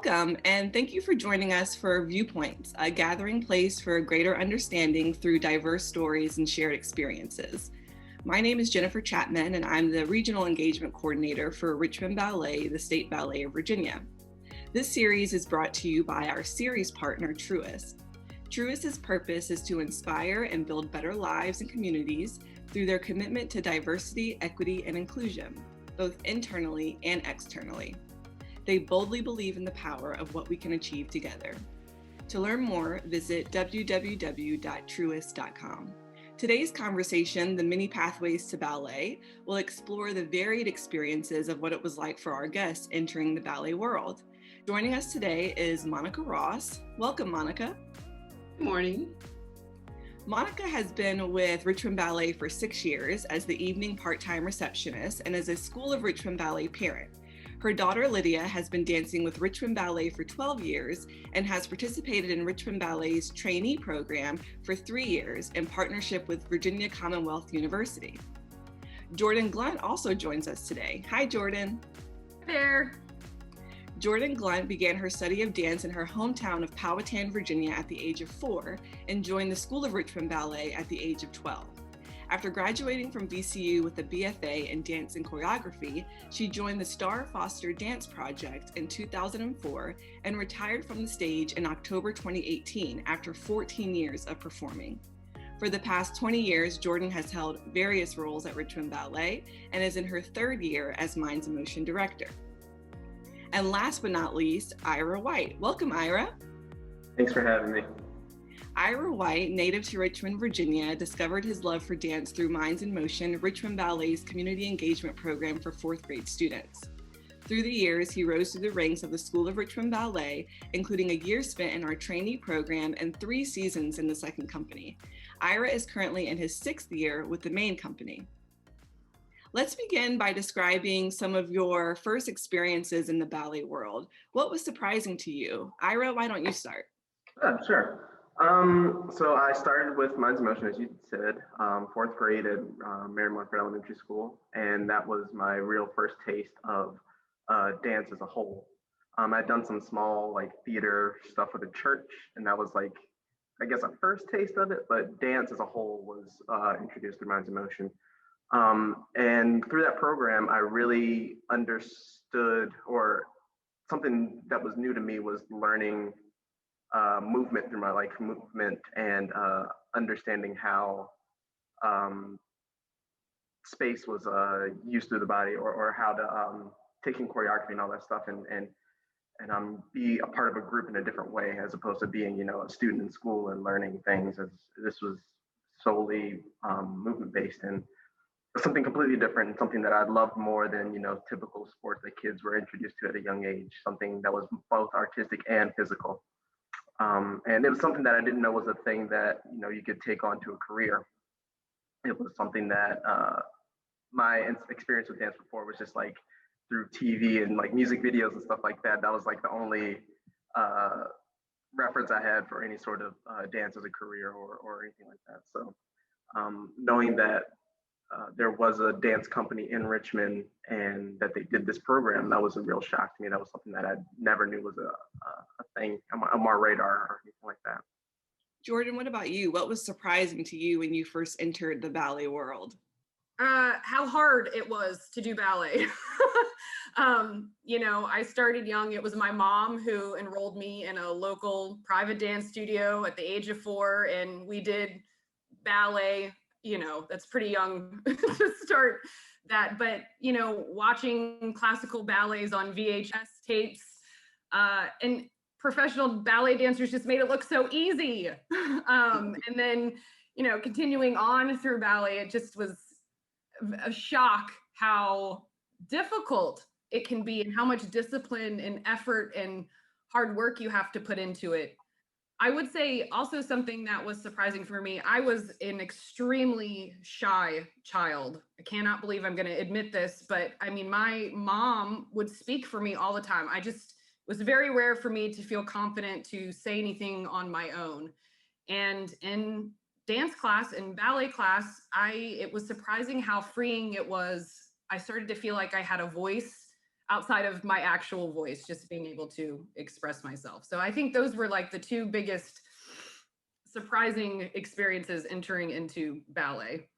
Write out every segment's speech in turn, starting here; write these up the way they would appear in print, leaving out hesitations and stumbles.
Welcome, and thank you for joining us for Viewpoints, a gathering place for a greater understanding through diverse stories and shared experiences. My name is Jennifer Chapman, and I'm the Regional Engagement Coordinator for Richmond Ballet, the State Ballet of Virginia. This series is brought to you by our series partner, Truist. Truist's purpose is to inspire and build better lives and communities through their commitment to diversity, equity, and inclusion, both internally and externally. They boldly believe in the power of what we can achieve together. To learn more, visit www.truist.com. Today's conversation, The Many Pathways to Ballet, will explore the varied experiences of what it was like for our guests entering the ballet world. Joining us today is Monica Ross. Welcome, Monica. Good morning. Monica has been with Richmond Ballet for 6 years as the evening part-time receptionist and as a School of Richmond Ballet parent. Her daughter, Lydia, has been dancing with Richmond Ballet for 12 years and has participated in Richmond Ballet's trainee program for 3 years in partnership with Virginia Commonwealth University. Jordan Glunt also joins us today. Hi, Jordan. Hi there. Jordan Glunt began her study of dance in her hometown of Powhatan, Virginia at the age of 4 and joined the School of Richmond Ballet at the age of 12. After graduating from VCU with a BFA in dance and choreography, she joined the Star Foster Dance Project in 2004 and retired from the stage in October 2018 after 14 years of performing. For the past 20 years, Jordan has held various roles at Richmond Ballet and is in her 3rd year as Minds in Motion director. And last but not least, Ira White. Welcome, Ira. Thanks for having me. Ira White, native to Richmond, Virginia, discovered his love for dance through Minds in Motion, Richmond Ballet's community engagement program for 4th grade students. Through the years, he rose through the ranks of the School of Richmond Ballet, including a year spent in our trainee program and 3 seasons in the second company. Ira is currently in his 6th year with the main company. Let's begin by describing some of your first experiences in the ballet world. What was surprising to you? Ira, why don't you start? Sure. So I started with Minds in Motion, as you said, 4th grade at Mary Montfort Elementary School, and that was my real first taste of dance as a whole. I'd done some small theater stuff with a church, and that was I guess a first taste of it, but dance as a whole was introduced through Minds in Motion. And through that program, I really understood, or something that was new to me was learning movement through my movement and understanding how space was used through the body, or how to taking choreography and all that stuff and be a part of a group in a different way, as opposed to being a student in school and learning things, as this was solely movement based and something completely different, and something that I loved more than typical sports that kids were introduced to at a young age, something that was both artistic and physical. And it was something that I didn't know was a thing that you could take on to a career. It was something that my experience with dance before was just through TV and music videos and stuff like that. That was the only reference I had for any sort of dance as a career or anything like that. So knowing that there was a dance company in Richmond and that they did this program, that was a real shock to me. That was something that I never knew was a thing on my radar or anything like that. Jordan, what about you? What was surprising to you when you first entered the ballet world? How hard it was to do ballet. I started young. It was my mom who enrolled me in a local private dance studio at the age of 4, and we did ballet. That's pretty young to start that. But, watching classical ballets on VHS tapes and professional ballet dancers just made it look so easy. And then, continuing on through ballet, it just was a shock how difficult it can be and how much discipline and effort and hard work you have to put into it. I would say also something that was surprising for me, I was an extremely shy child. I cannot believe I'm going to admit this, but my mom would speak for me all the time. It was very rare for me to feel confident to say anything on my own. And in dance class and ballet class, it was surprising how freeing it was. I started to feel like I had a voice. outside of my actual voice, just being able to express myself. So I think those were like the two biggest surprising experiences entering into ballet.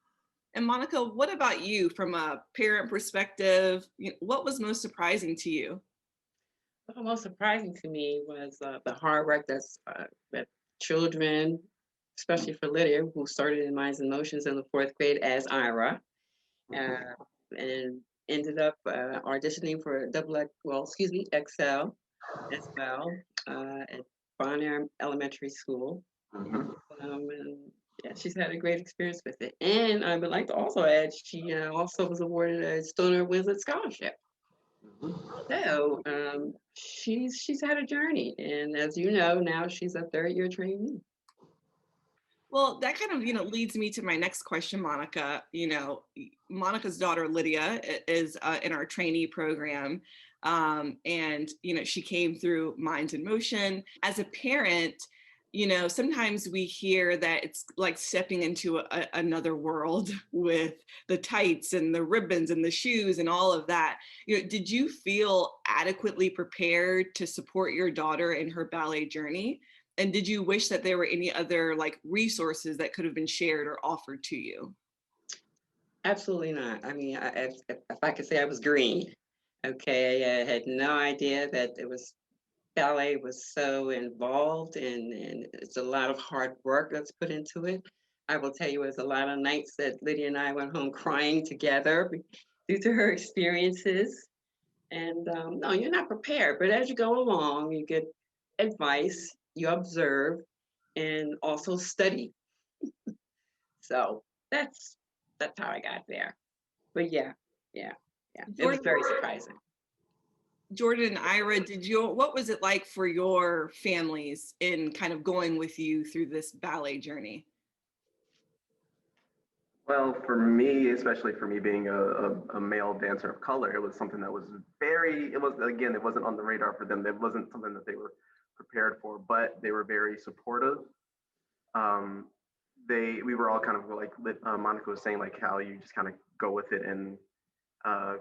And Monica, what about you from a parent perspective? What was most surprising to you? What was most surprising to me was the hard work that children, especially for Lydia, who started in Minds and Motions in the fourth grade as Ira, uh, and ended up auditioning for Excel as well at Bonner Elementary School. Mhm. And yeah, she's had a great experience with it. And I would like to also add, she also was awarded a Stoner Wizard Scholarship. So she's had a journey, and as you know, now she's a third-year trainee. Well, that kind of, leads me to my next question, Monica. Monica's daughter, Lydia, is in our trainee program. And, she came through Minds in Motion. As a parent, sometimes we hear that it's like stepping into another world with the tights and the ribbons and the shoes and all of that. Did you feel adequately prepared to support your daughter in her ballet journey? And did you wish that there were any other like resources that could have been shared or offered to you? Absolutely not. I mean, if I could say I was green, okay, I had no idea that it was ballet was so involved, and it's a lot of hard work that's put into it. I will tell you, it was a lot of nights that Lydia and I went home crying together due to her experiences. And no, you're not prepared, but as you go along, you get advice, you observe, and also study. So that's that's how I got there. But yeah, it was Jordan, very surprising. Jordan and Ira, what was it like for your families in kind of going with you through this ballet journey? Well, for me, especially for me being a male dancer of color, it was something that was it was, again, it wasn't on the radar for them. It wasn't something that they were prepared for, but they were very supportive. Um, we were all kind of like Monica was saying, like how you just kind of go with it and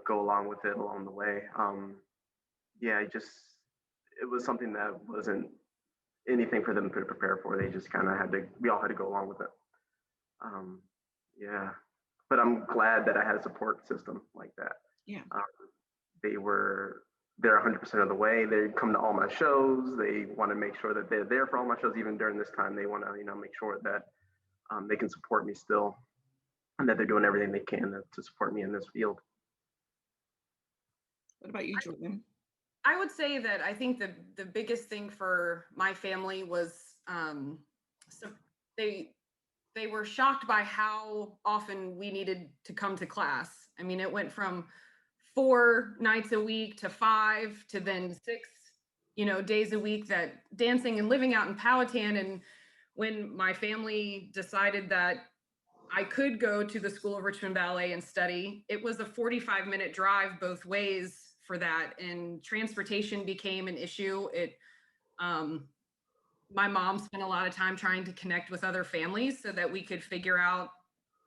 go along with it along the way. Yeah, it was something that wasn't anything for them to prepare for. They just kind of we all had to go along with it. Um, yeah, but I'm glad that I had a support system like that. Yeah. Um, they're 100% of the way. They come to all my shows. They want to make sure that they're there for all my shows, even during this time. They want to, make sure that they can support me still, and that they're doing everything they can to support me in this field. What about you, Jordan? I would say that I think the biggest thing for my family was so they were shocked by how often we needed to come to class. I mean, it went from 4 nights a week to 5 to then 6, days a week, that dancing and living out in Powhatan. And when my family decided that I could go to the School of Richmond Ballet and study, it was a 45-minute drive both ways for that. And transportation became an issue. Um, my mom spent a lot of time trying to connect with other families so that we could figure out,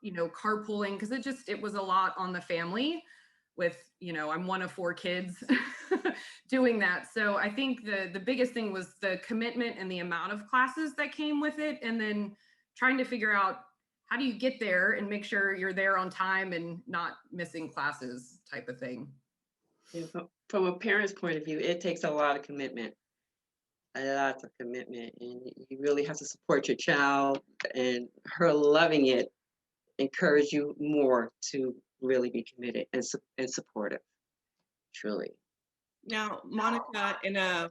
carpooling, because it was a lot on the family with, I'm one of 4 kids doing that. So I think the biggest thing was the commitment and the amount of classes that came with it. And then trying to figure out, how do you get there and make sure you're there on time and not missing classes, type of thing. Yeah, from a parent's point of view, it takes a lot of commitment, lots of commitment, and you really have to support your child, and her loving it encourage you more to really be committed and supportive, truly. Now, Monica, in a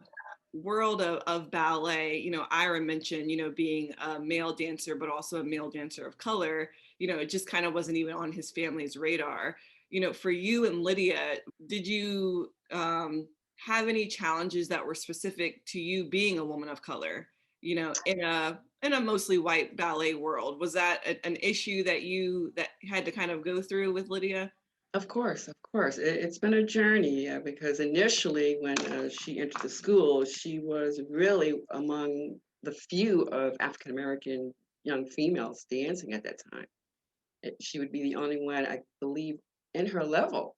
world of ballet, Ira mentioned, being a male dancer, but also a male dancer of color, it just kind of wasn't even on his family's radar. For you and Lydia, did you have any challenges that were specific to you being a woman of color, in a mostly white ballet world? Was that an issue that had to kind of go through with Lydia? Of course, of course. It's been a journey because initially, when she entered the school, she was really among the few of African American young females dancing at that time. She would be the only one, I believe, in her level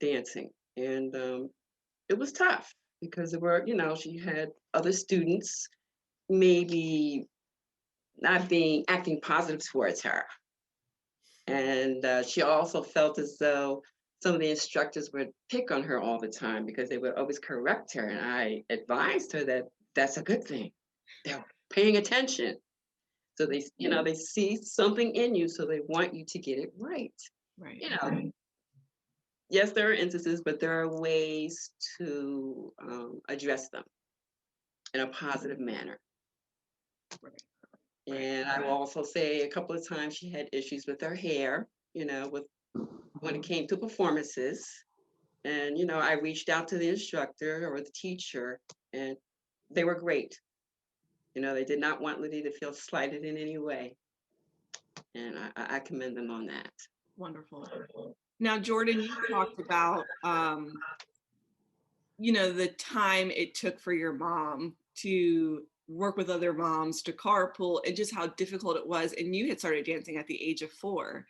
dancing. And it was tough because there were, she had other students maybe not being acting positive towards her. And she also felt as though some of the instructors would pick on her all the time because they would always correct her. And I advised her that that's a good thing. They're paying attention. So they see something in you, so they want you to get it right. Right. Yes, there are instances, but there are ways to address them in a positive manner. Right. And I will also say a couple of times she had issues with her hair, with when it came to performances. And, I reached out to the instructor or the teacher, and they were great. They did not want Lydia to feel slighted in any way. And I commend them on that. Wonderful. Now, Jordan, you talked about, the time it took for your mom to work with other moms to carpool and just how difficult it was. And you had started dancing at the age of 4.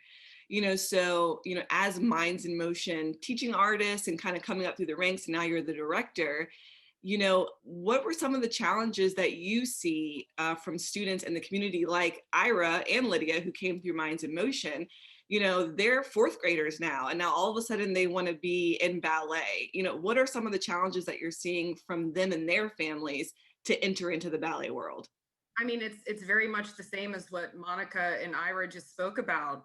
So, as Minds in Motion teaching artists and kind of coming up through the ranks, and now you're the director, what were some of the challenges that you see from students in the community like Ira and Lydia, who came through Minds in Motion? They're 4th graders now, and now all of a sudden they want to be in ballet. What are some of the challenges that you're seeing from them and their families to enter into the ballet world? I mean, it's very much the same as what Monica and Ira just spoke about.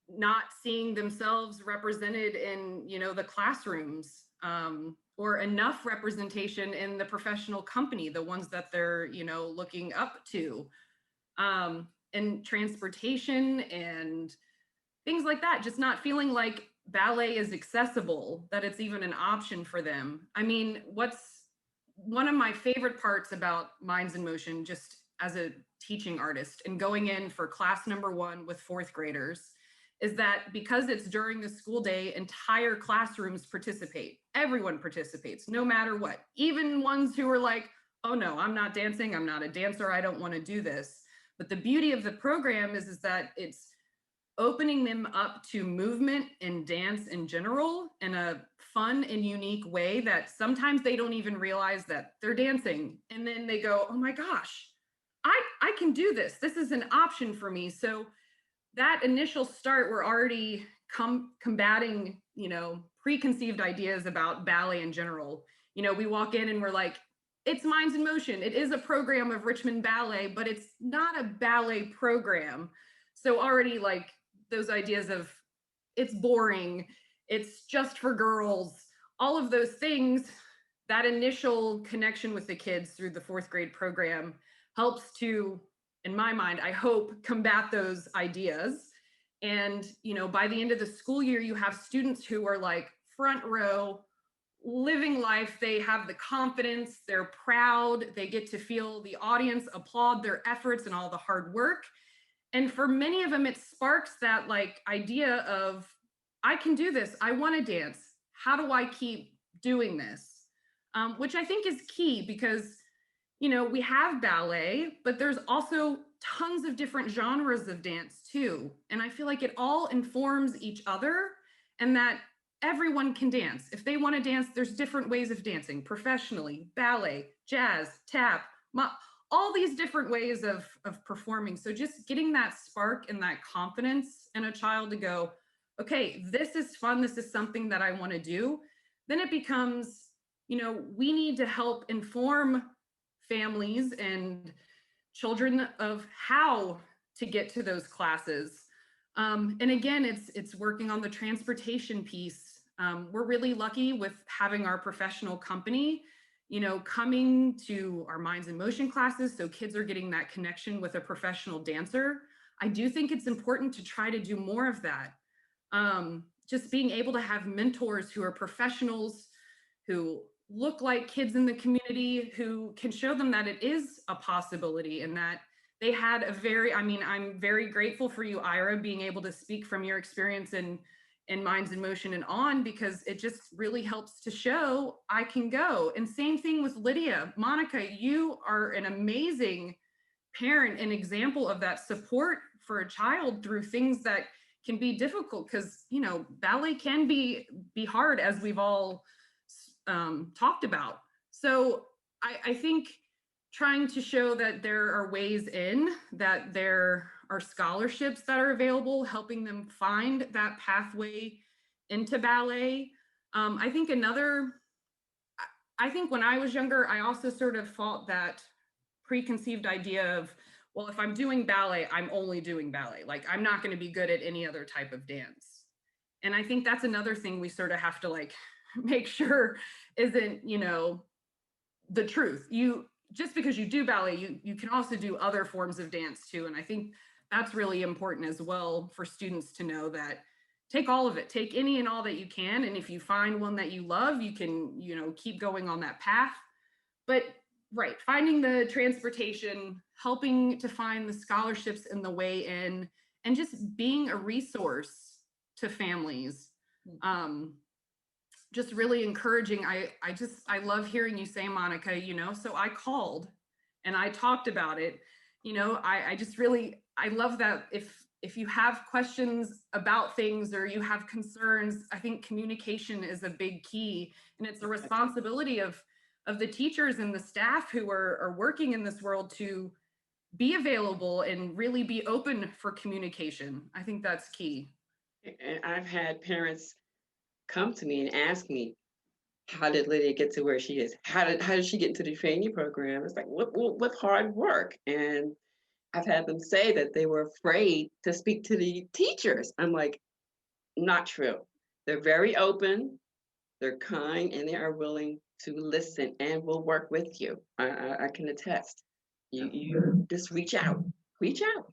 Not seeing themselves represented in, the classrooms, or enough representation in the professional company, the ones that they're, looking up to, and transportation and things like that, just not feeling like ballet is accessible, that it's even an option for them. I mean, what's one of my favorite parts about Minds in Motion, just as a teaching artist and going in for class number 1 with 4th graders, is that because it's during the school day, entire classrooms participate. Everyone participates, no matter what. Even ones who are like, oh no, I'm not dancing, I'm not a dancer, I don't want to do this. But the beauty of the program is that it's opening them up to movement and dance in general in a fun and unique way that sometimes they don't even realize that they're dancing. And then they go, oh my gosh, I can do this. This is an option for me. So that initial start, we're already combating, preconceived ideas about ballet in general. We walk in and we're like, it's Minds in Motion. It is a program of Richmond Ballet, but it's not a ballet program. So already like those ideas of it's boring, it's just for girls, all of those things, that initial connection with the kids through the 4th grade program helps to, in my mind, I hope, combat those ideas. And, by the end of the school year, you have students who are like front row, living life. They have the confidence, they're proud, they get to feel the audience applaud their efforts and all the hard work. And for many of them, it sparks that like idea of, I can do this, I want to dance. How do I keep doing this? Which I think is key because, we have ballet, but there's also tons of different genres of dance too. And I feel like it all informs each other, and that everyone can dance. If they want to dance, there's different ways of dancing professionally, ballet, jazz, tap, all these different ways of performing. So just getting that spark and that confidence in a child to go, okay, this is fun. This is something that I want to do. Then it becomes, we need to help inform families and children of how to get to those classes. And again, it's working on the transportation piece. We're really lucky with having our professional company, coming to our Minds in Motion classes. So kids are getting that connection with a professional dancer. I do think it's important to try to do more of that. Just being able to have mentors who are professionals, who look like kids in the community, who can show them that it is a possibility, and that they had I'm very grateful for you, Ira, being able to speak from your experience in Minds in Motion and on, because it just really helps to show I can go. And same thing with Lydia. Monica, you are an amazing parent and example of that support for a child through things that can be difficult because, you know, ballet can be hard, as we've all talked about. So I think trying to show that there are ways in, that there are scholarships that are available, helping them find that pathway into ballet. I think I think when I was younger, I also sort of fought that preconceived idea of, well, if I'm doing ballet, I'm only doing ballet. Like, I'm not going to be good at any other type of dance. And I think that's another thing we sort of have to like make sure isn't, you know, the truth. You, just because you do ballet, you can also do other forms of dance too. And I think that's really important as well for students to know that take all of it, take any and all that you can. And if you find one that you love, you can, you know, keep going on that path. But right, finding the transportation, helping to find the scholarships in the way in, and just being a resource to families. Just really encouraging. I love hearing you say, Monica, you know, so I called and I talked about it. You know, I just really, I love that if you have questions about things or you have concerns, I think communication is a big key, and it's a responsibility of the teachers and the staff who are working in this world to be available and really be open for communication. I think that's key. And I've had parents come to me and ask me, how did Lydia get to where she is? How did she get into the training program? It's like, with hard work. And I've had them say that they were afraid to speak to the teachers. I'm like, not true. They're very open, they're kind, and they are willing to listen and will work with you. I can attest. You just reach out, reach out.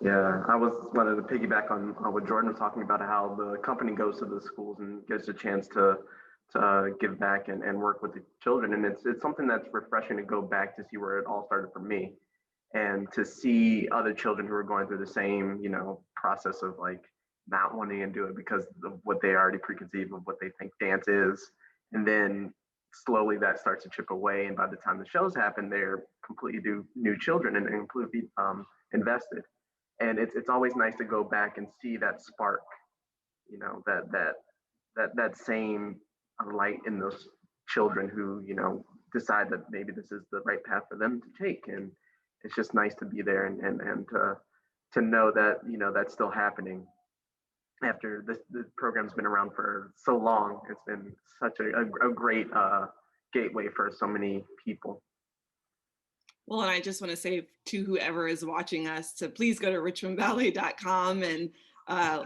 Yeah, I wanted to piggyback on what Jordan was talking about, how the company goes to the schools and gives a chance to give back and work with the children. And it's something that's refreshing to go back to see where it all started for me, and to see other children who are going through the same, you know, process of like not wanting to do it because of what they already preconceive of what they think dance is. And then slowly that starts to chip away. And by the time the shows happen, they're completely new children and completely invested. And it's always nice to go back and see that spark, you know, that same light in those children who, you know, decide that maybe this is the right path for them to take. And it's just nice to be there and to know that, you know, that's still happening after the program's been around for so long. It's been such a great gateway for so many people. Well, and I just want to say to whoever is watching us to please go to richmondballet.com and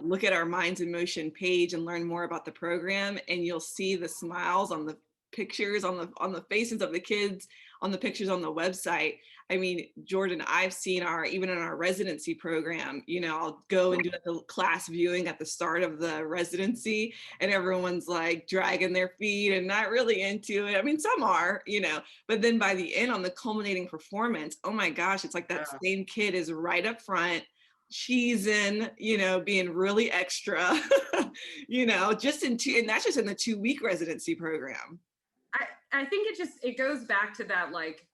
look at our Minds in Motion page and learn more about the program. And you'll see the smiles on the pictures, on the faces of the kids, on the pictures on the website. I mean, Jordan, I've seen even in our residency program, you know, I'll go and do the class viewing at the start of the residency, and everyone's like dragging their feet and not really into it. I mean, some are, you know, but then by the end, on the culminating performance, oh my gosh, it's like that same kid is right up front, cheesing, you know, being really extra, you know, and that's just in the 2-week residency program. I think it goes back to that, like,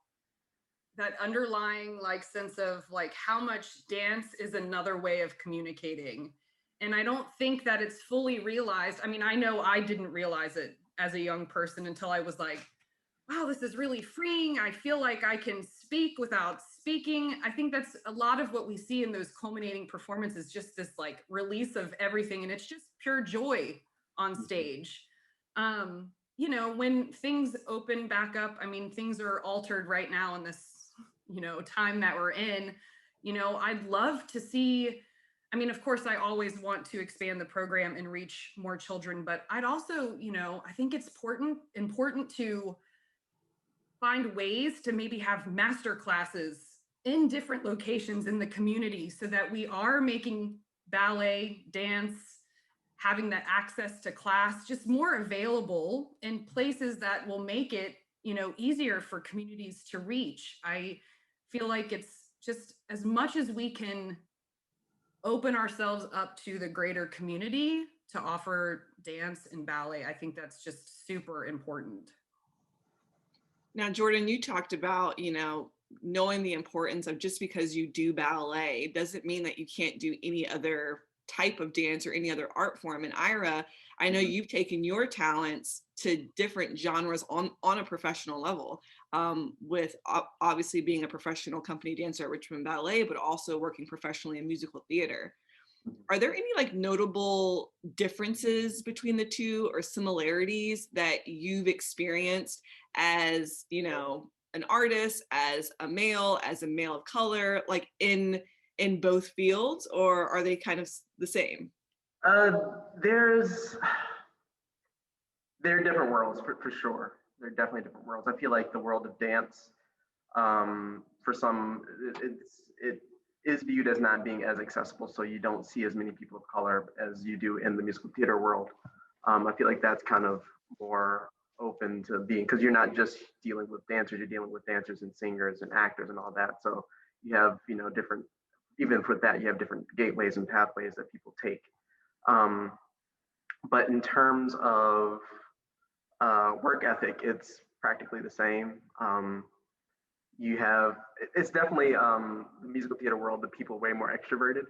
that underlying like sense of like how much dance is another way of communicating. And I don't think that it's fully realized. I mean, I know I didn't realize it as a young person until I was like, wow, this is really freeing. I feel like I can speak without speaking. I think that's a lot of what we see in those culminating performances, just this like release of everything. And it's just pure joy on stage. You know, when things open back up, I mean, things are altered right now in this, you know, time that we're in. You know, I'd love to see, I mean, of course, I always want to expand the program and reach more children, but I'd also, you know, I think it's important to find ways to maybe have master classes in different locations in the community so that we are making ballet, dance, having that access to class just more available in places that will make it, you know, easier for communities to reach. I feel like it's just as much as we can open ourselves up to the greater community to offer dance and ballet, I think that's just super important. Now, Jordan, you talked about, you know, knowing the importance of just because you do ballet doesn't mean that you can't do any other type of dance or any other art form. And Ira, I know you've taken your talents to different genres on a professional level, with obviously being a professional company dancer at Richmond Ballet, but also working professionally in musical theater. Are there any like notable differences between the two or similarities that you've experienced as, you know, an artist, as a male of color, like in both fields, or are they kind of the same? Uh, there's They're different worlds for sure. They're definitely different worlds. I feel like the world of dance, for some, it is viewed as not being as accessible, so you don't see as many people of color as you do in the musical theater world. I feel like that's kind of more open to being, because you're not just dealing with dancers, you're dealing with dancers and singers and actors and all that. So you have, you know, different, even with that, you have different gateways and pathways that people take. Um, but in terms of work ethic, it's practically the same. You have, it's definitely the musical theater world, the people way more extroverted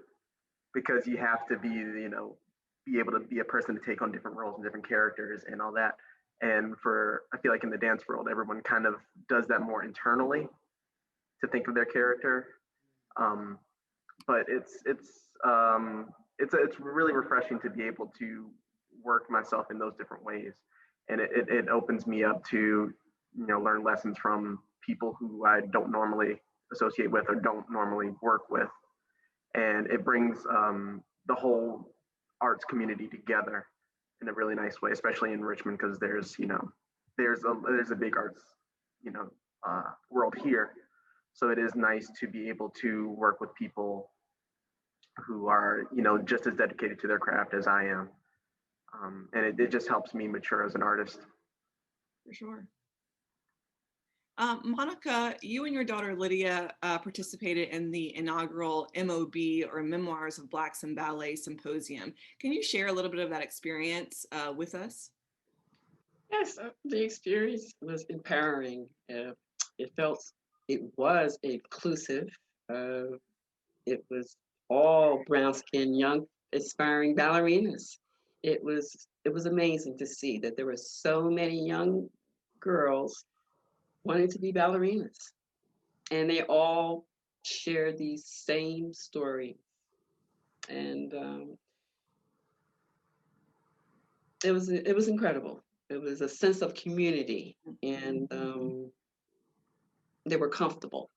because you have to be, you know, be able to be a person to take on different roles and different characters and all that. And for, I feel like in the dance world, everyone kind of does that more internally to think of their character. Um, but it's really refreshing to be able to work myself in those different ways, and it opens me up to, you know, learn lessons from people who I don't normally associate with or don't normally work with, and it brings the whole arts community together in a really nice way, especially in Richmond, because there's, you know, there's a big arts, you know, world here. So it is nice to be able to work with people who are, you know, just as dedicated to their craft as I am. And it just helps me mature as an artist. For sure. Monica, you and your daughter Lydia participated in the inaugural MOB, or Memoirs of Blacks in Ballet Symposium. Can you share a little bit of that experience with us? Yes, the experience was empowering. It was inclusive. It was all brown skinned young aspiring ballerinas. It was amazing to see that there were so many young girls wanting to be ballerinas, and they all shared these same stories. And it was incredible. It was a sense of community, and they were comfortable.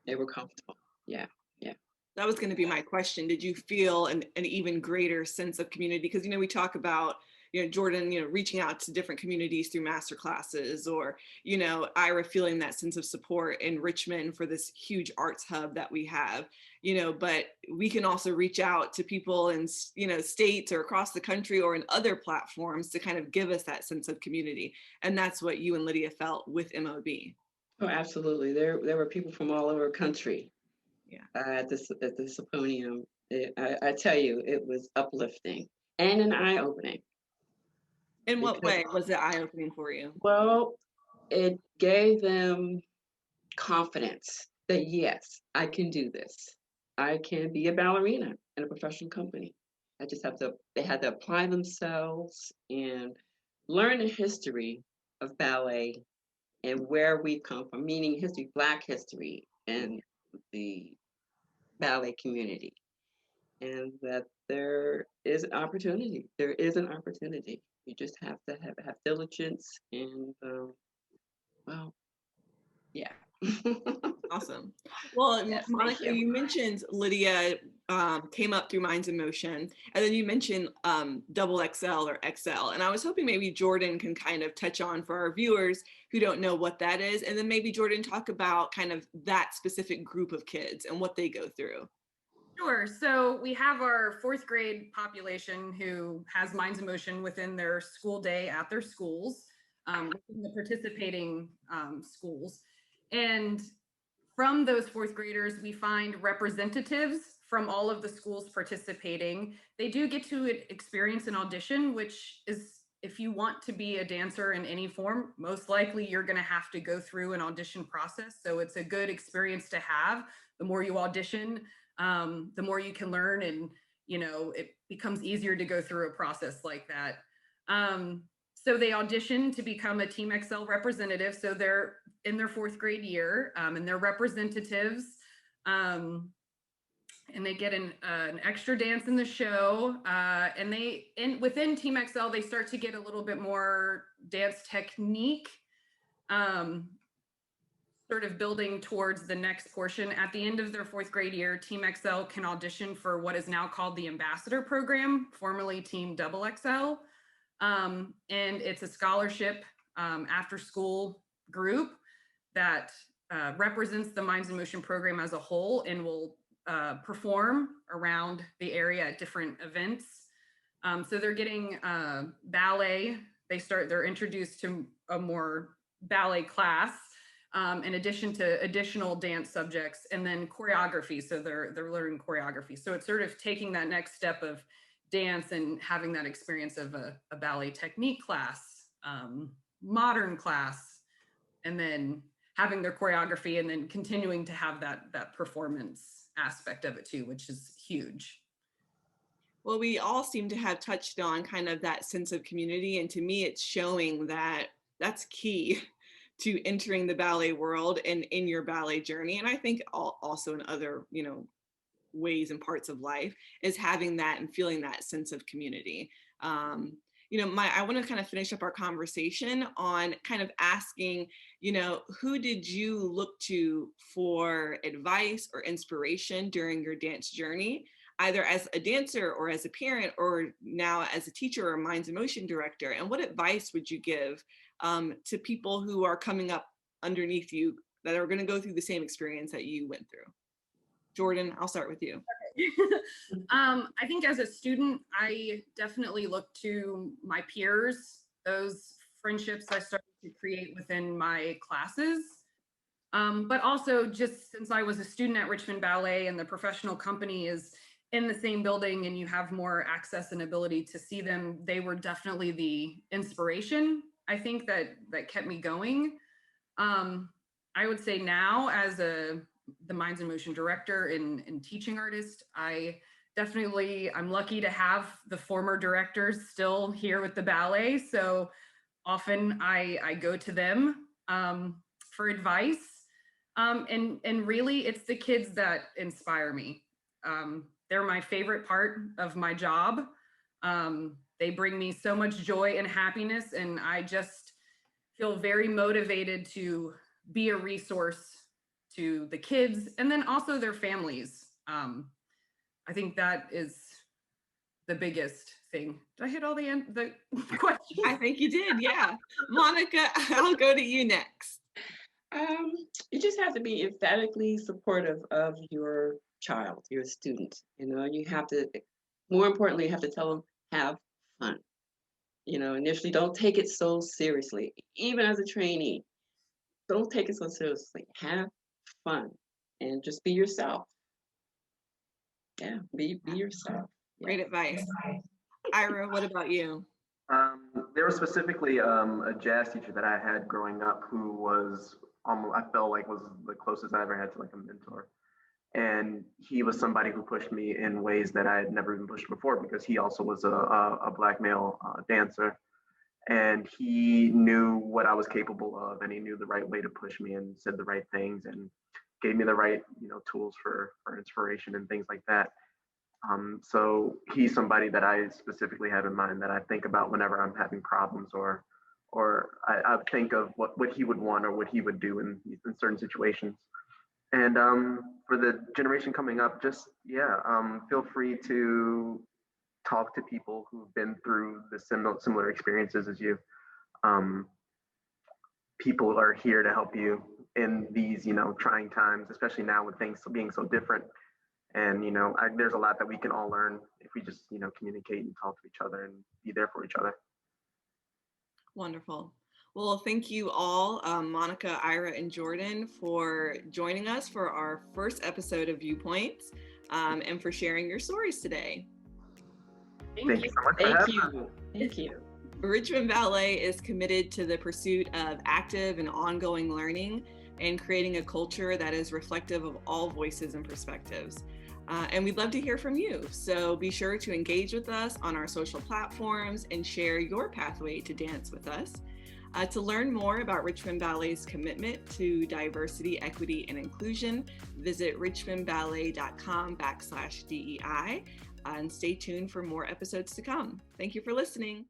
They were comfortable. Yeah, yeah. That was going to be my question. Did you feel an even greater sense of community? Because, you know, we talk about, you know, Jordan, you know, reaching out to different communities through master classes, or, you know, Ira feeling that sense of support in Richmond for this huge arts hub that we have, you know, but we can also reach out to people in, you know, states or across the country or in other platforms to kind of give us that sense of community. And that's what you and Lydia felt with MOB. Oh, absolutely. There were people from all over the country. Yeah. At the Symposium. I tell you, it was uplifting and an eye opening. In what way was it eye opening for you? Well, it gave them confidence that yes, I can do this. I can be a ballerina in a professional company. They had to apply themselves and learn the history of ballet and where we come from, meaning history, Black history, and the ballet community, and that there is an opportunity. There is an opportunity. You just have to have diligence and well, yeah. Awesome. Well, Yes, thank Monica, you. you mentioned Lydia came up through Minds in Motion, and then you mentioned double XL or XL. And I was hoping maybe Jordan can kind of touch on for our viewers who don't know what that is. And then maybe Jordan talk about kind of that specific group of kids and what they go through. Sure. So we have our fourth grade population who has Minds in Motion within their school day at their schools, within the participating schools. And from those fourth graders, we find representatives from all of the schools participating. They do get to experience an audition, which is if you want to be a dancer in any form, most likely you're going to have to go through an audition process. So it's a good experience to have. The more you audition, the more you can learn, and it becomes easier to go through a process like that. So they audition to become a Team Excel representative. So they're in their 4th grade year, and they're representatives. And they get an extra dance in the show. And within Team Excel, they start to get a little bit more dance technique, sort of building towards the next portion. At the end of their 4th grade year, Team Excel can audition for what is now called the Ambassador Program, formerly Team XXL. And it's a scholarship after school group that represents the Minds in Motion program as a whole, and will perform around the area at different events. So they're getting ballet. They're introduced to a more ballet class, in addition to additional dance subjects, and then choreography. So they're learning choreography. So it's sort of taking that next step of dance and having that experience of a ballet technique class, modern class, and then having their choreography, and then continuing to have that performance aspect of it too, which is huge. Well, we all seem to have touched on kind of that sense of community. And to me, it's showing that that's key to entering the ballet world and in your ballet journey. And I think also in other, ways and parts of life, is having that and feeling that sense of community. I want to kind of finish up our conversation on kind of asking, who did you look to for advice or inspiration during your dance journey, either as a dancer or as a parent, or now as a teacher or Minds in Motion director? And what advice would you give to people who are coming up underneath you that are going to go through the same experience that you went through? Jordan, I'll start with you. I think as a student, I definitely look to my peers, those friendships I started to create within my classes. But also, just since I was a student at Richmond Ballet and the professional company is in the same building and you have more access and ability to see them, they were definitely the inspiration, I think, that kept me going. I would say now, as the Minds in Motion director and teaching artist, I'm lucky to have the former directors still here with the ballet. So often I go to them for advice. And really, it's the kids that inspire me. They're my favorite part of my job. They bring me so much joy and happiness, and I just feel very motivated to be a resource to the kids and then also their families. I think that is the biggest thing. Did I hit all the questions? I think you did, yeah. Monica, I'll go to you next. You just have to be emphatically supportive of your child, your student. You have to, more importantly, you have to tell them, have fun. Initially, don't take it so seriously. Even as a trainee, don't take it so seriously. Have fun and just be yourself. Yeah, be yourself. Great advice. Ira, what about you? There was specifically a jazz teacher that I had growing up who was I felt like was the closest I ever had to like a mentor. And he was somebody who pushed me in ways that I had never been pushed before, because he also was a Black male dancer. And he knew what I was capable of, and he knew the right way to push me and said the right things and gave me the right, tools for inspiration and things like that. So he's somebody that I specifically have in mind, that I think about whenever I'm having problems, or I think of what he would want or what he would do in certain situations. And for the generation coming up, just, feel free to talk to people who've been through the similar experiences as you. People are here to help you in these, trying times, especially now with things being so different. And, there's a lot that we can all learn if we just, communicate and talk to each other and be there for each other. Wonderful. Well, thank you all, Monica, Ira, and Jordan, for joining us for our first episode of Viewpoints, and for sharing your stories today. Thank you so much for having us. Thank you. Richmond Ballet is committed to the pursuit of active and ongoing learning and creating a culture that is reflective of all voices and perspectives. And we'd love to hear from you. So be sure to engage with us on our social platforms and share your pathway to dance with us. To learn more about Richmond Ballet's commitment to diversity, equity, and inclusion, visit richmondballet.com/DEI and stay tuned for more episodes to come. Thank you for listening.